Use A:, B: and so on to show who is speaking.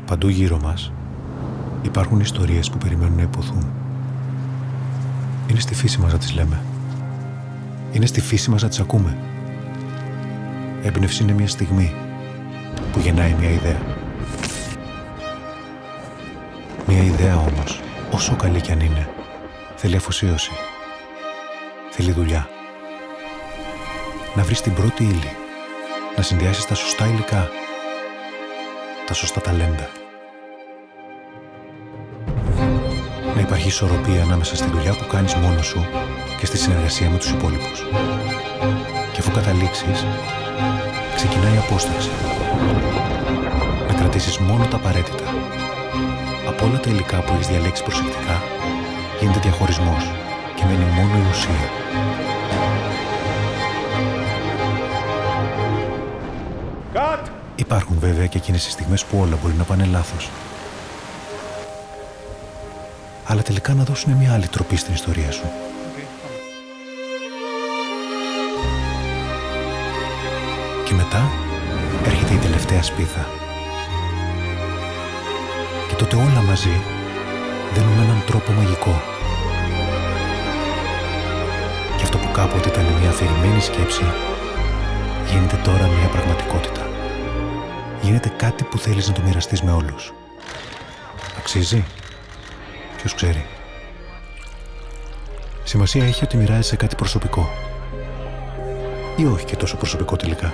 A: Παντού γύρω μας υπάρχουν ιστορίες που περιμένουν να υποθούν. Είναι στη φύση μας να τις λέμε. Είναι στη φύση μας να τις ακούμε. Έμπνευση είναι μια στιγμή που γεννάει μια ιδέα. Μια ιδέα όμως, όσο καλή κι αν είναι, θέλει αφοσίωση. Θέλει δουλειά. Να βρεις την πρώτη ύλη. Να συνδυάσεις τα σωστά υλικά. Τα σωστά ταλέντα. Να υπάρχει ισορροπία ανάμεσα στη δουλειά που κάνεις μόνος σου και στη συνεργασία με τους υπόλοιπους. Και αφού καταλήξεις, ξεκινάει η απόσταση. Να κρατήσεις μόνο τα απαραίτητα. Από όλα τα υλικά που έχεις διαλέξει προσεκτικά, γίνεται διαχωρισμός και μένει μόνο η ουσία. Υπάρχουν βέβαια και εκείνες οι στιγμές που όλα μπορεί να πάνε λάθος. Αλλά τελικά να δώσουν μια άλλη τροπή στην ιστορία σου. Και μετά έρχεται η τελευταία σπίθα. Και τότε όλα μαζί δίνουν έναν τρόπο μαγικό. Και αυτό που κάποτε ήταν μια αφηρημένη σκέψη γίνεται τώρα μια πραγματικότητα. Γίνεται κάτι που θέλεις να το μοιραστείς με όλους. Αξίζει? Ποιος ξέρει. Σημασία έχει ότι μοιράζεσαι κάτι προσωπικό. Ή όχι και τόσο προσωπικό τελικά.